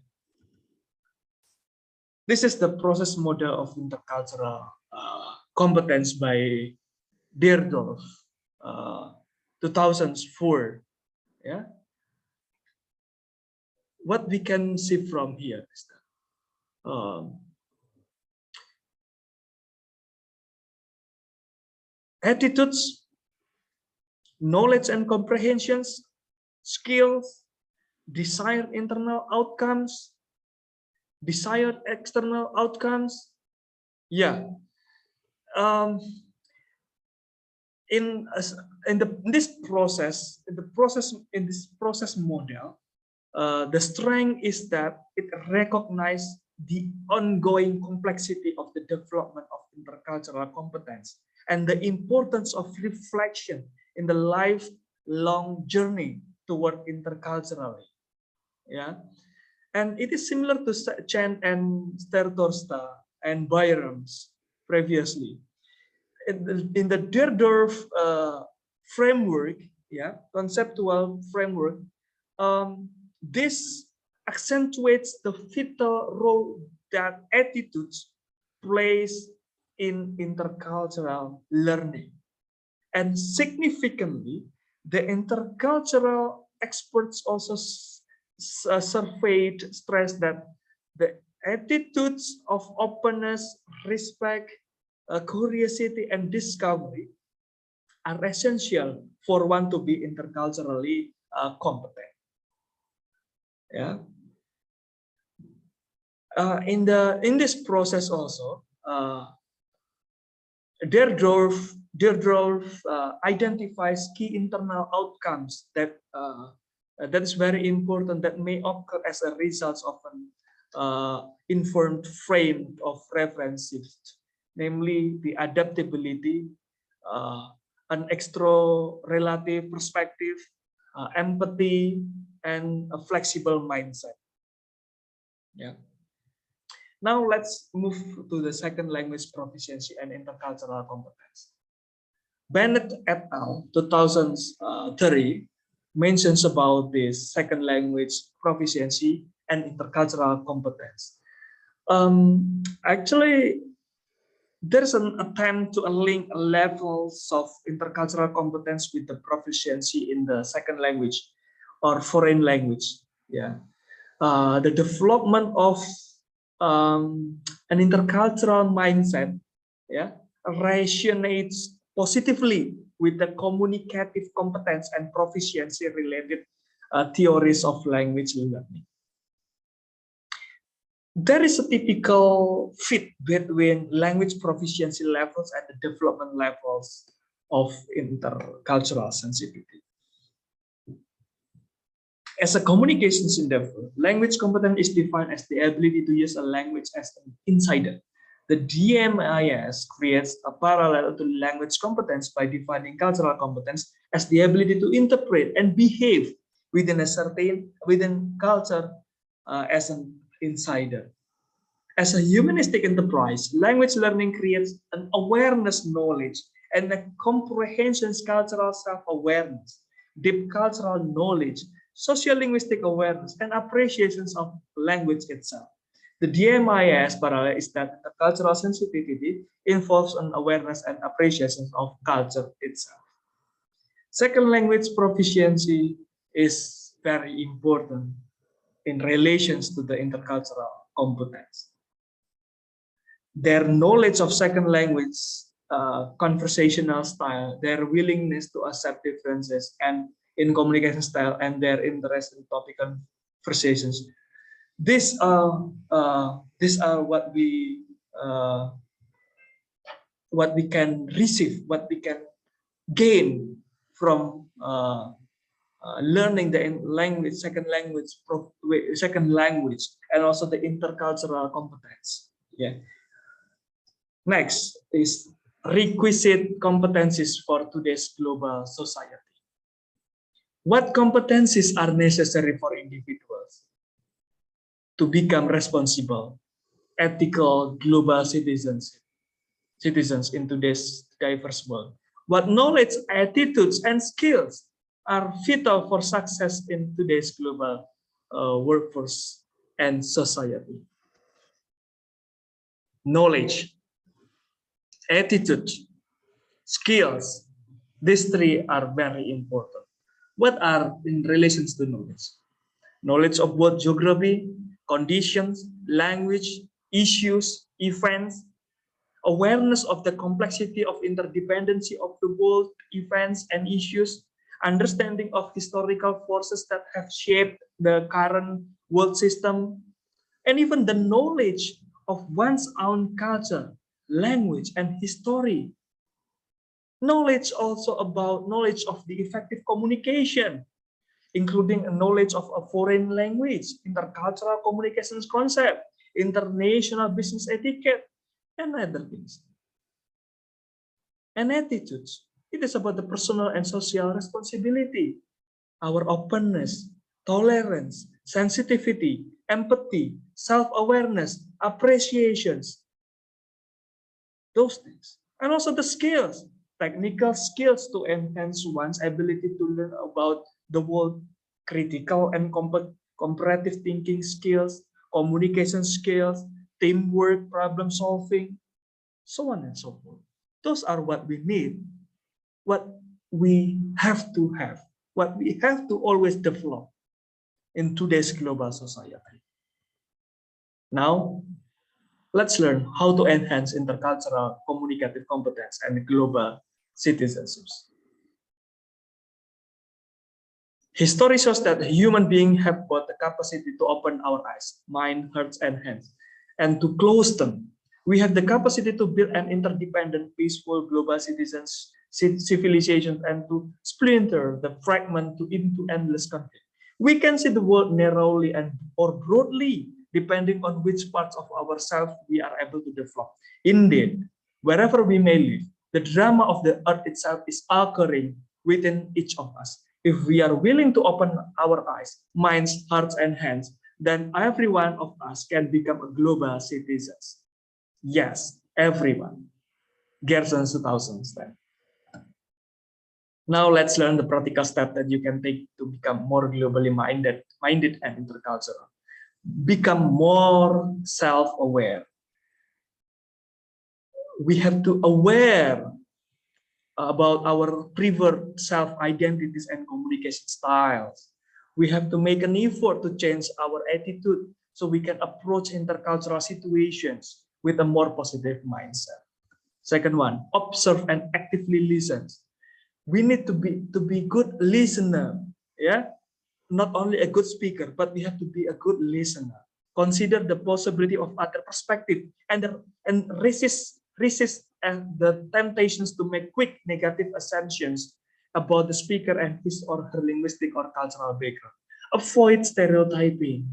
S1: This is the process model of intercultural competence by Deerdorf, 2004. Yeah, what we can see from here is that attitudes, knowledge and comprehensions, skills, desired internal outcomes, desired external outcomes. Yeah. In this process model, the strength is that it recognizes the ongoing complexity of the development of intercultural competence and the importance of reflection in the lifelong journey toward interculturally. Yeah, and it is similar to Chen and Stertorsta and Byram's previously. In the Deerdorf framework, yeah, conceptual framework, this accentuates the vital role that attitudes plays in intercultural learning. And significantly, the intercultural experts also surveyed stress that the attitudes of openness, respect, curiosity, and discovery are essential for one to be interculturally competent. Yeah. In this process also, Deerdorf identifies key internal outcomes that that is very important, that may occur as a result of an informed frame of references, namely the adaptability, an extra-relative perspective, empathy, and a flexible mindset. Yeah. Now let's move to the second language proficiency and intercultural competence. Bennett et al. 2003 mentions about this second language proficiency and intercultural competence. Actually, there's an attempt to link levels of intercultural competence with the proficiency in the second language or foreign language. Yeah, the development of an intercultural mindset, yeah, resonates positively with the communicative competence and proficiency related theories of language learning. There is a typical fit between language proficiency levels and the development levels of intercultural sensitivity. As a communications endeavor, language competence is defined as the ability to use a language as an insider. The DMIS creates a parallel to language competence by defining cultural competence as the ability to interpret and behave within culture as an insider. As a humanistic enterprise, language learning creates an awareness, knowledge, and a comprehension cultural self-awareness, deep cultural knowledge, sociolinguistic awareness, and appreciations of language itself. The DMIS parallel is that the cultural sensitivity involves an awareness and appreciation of culture itself. Second language proficiency is very important in relations to the intercultural competence. Their knowledge of second language, conversational style, their willingness to accept differences and in communication style, and their interest in topic conversations. These are what we can receive, what we can gain from learning the language, second language, and also the intercultural competence. Yeah. Next is requisite competencies for today's global society. What competencies are necessary for individuals to become responsible, ethical global citizens in today's diverse world? What knowledge, attitudes, and skills are vital for success in today's global workforce and society? Knowledge, attitude, skills, these three are very important. What are in relations to knowledge? Knowledge of both geography, conditions, language, issues, events, awareness of the complexity of interdependency of the world, events and issues, understanding of historical forces that have shaped the current world system, and even the knowledge of one's own culture, language, and history. Knowledge also about knowledge of the effective communication, including a knowledge of a foreign language, intercultural communications concept, international business etiquette, and other things. And attitudes. It is about the personal and social responsibility, our openness, tolerance, sensitivity, empathy, self-awareness, appreciations, those things. And also the skills, technical skills to enhance one's ability to learn about the world, critical and comparative thinking skills, communication skills, teamwork, problem solving, so on and so forth. Those are what we need, what we have to have, what we have to always develop in today's global society. Now, let's learn how to enhance intercultural communicative competence and global citizenships. History shows that human beings have both the capacity to open our eyes, mind, hearts, and hands, and to close them. We have the capacity to build an interdependent, peaceful global civilization and to splinter the fragment into endless conflict. We can see the world narrowly and or broadly, depending on which parts of ourselves we are able to develop. Indeed, wherever we may live, the drama of the earth itself is occurring within each of us. If we are willing to open our eyes, minds, hearts, and hands, then every one of us can become a global citizens. Yes, everyone. Gerson 2010. Now let's learn the practical step that you can take to become more globally minded and intercultural. Become more self-aware. We have to aware about our preferred self-identities and communication styles. We have to make an effort to change our attitude so we can approach intercultural situations with a more positive mindset. Second one, observe and actively listen. We need to be good listener, yeah, not only a good speaker, but we have to be a good listener. Consider the possibility of other perspective and resist the temptations to make quick negative assumptions about the speaker and his or her linguistic or cultural background. Avoid stereotyping.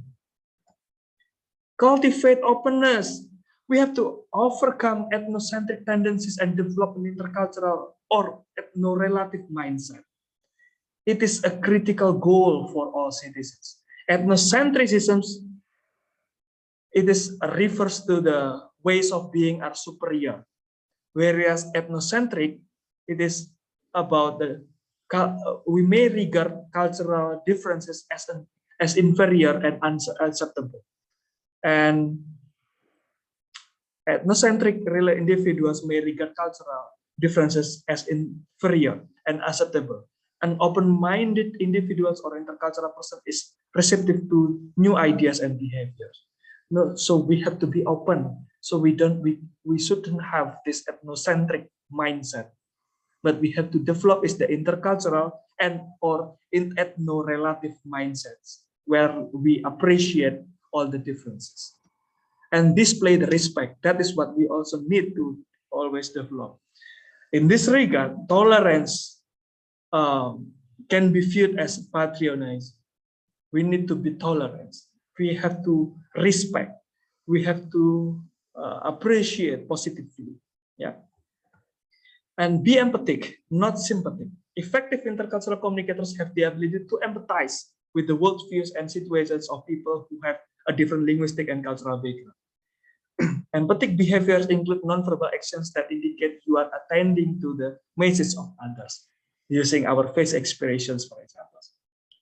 S1: Cultivate openness. We have to overcome ethnocentric tendencies and develop an intercultural or ethno-relative mindset. It is a critical goal for all citizens. Ethnocentrism, refers to the ways of being are superior, whereas ethnocentric, it is about we may regard cultural differences as inferior and unacceptable. And ethnocentric individuals may regard cultural differences as inferior and acceptable. An open-minded individuals or intercultural person is receptive to new ideas and behaviors. No, so we have to be open. So we shouldn't have this ethnocentric mindset, but we have to develop is the intercultural and or in ethno-relative mindsets where we appreciate all the differences and display the respect. That is what we also need to always develop. In this regard, tolerance can be viewed as patronizing. We need to be tolerant. We have to respect. We have to appreciate positively. Yeah. And be empathic, not sympathetic. Effective intercultural communicators have the ability to empathize with the worldviews and situations of people who have a different linguistic and cultural background. Empathic behaviors include nonverbal actions that indicate you are attending to the message of others, using our face expressions, for example,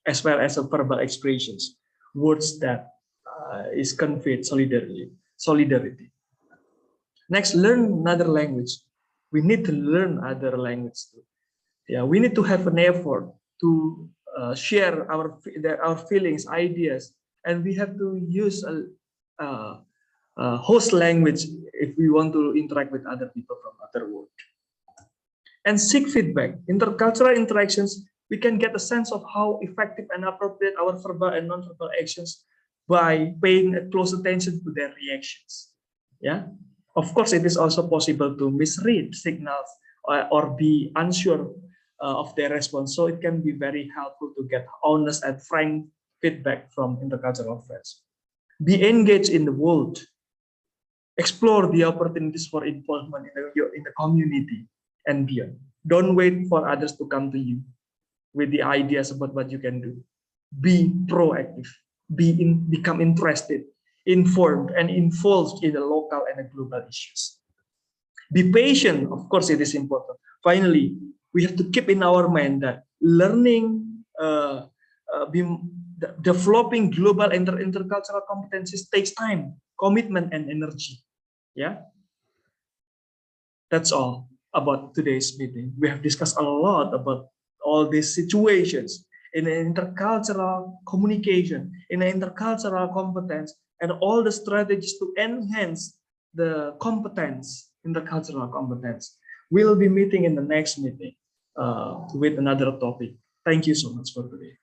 S1: as well as verbal expressions, words that is conveyed solidarity. Next, learn another language. We need to learn other language too. Yeah, we need to have an effort to share our feelings, ideas, and we have to use a host language if we want to interact with other people from other world. And seek feedback. Intercultural interactions, we can get a sense of how effective and appropriate our verbal and non-verbal actions by paying close attention to their reactions. Yeah, of course, it is also possible to misread signals or be unsure of their response. So it can be very helpful to get honest and frank feedback from intercultural friends. Be engaged in the world. Explore the opportunities for involvement in the community and beyond. Don't wait for others to come to you with the ideas about what you can do. Be proactive. Become interested, informed, and involved in the local and the global issues. Be patient. Of course, it is important. Finally, we have to keep in our mind that learning, developing global and intercultural competencies takes time, commitment, and energy. Yeah, that's all about today's meeting. We have discussed a lot about all these situations in intercultural communication, in intercultural competence, and all the strategies to enhance the competence, intercultural competence. We'll be meeting in the next meeting with another topic. Thank you so much for today.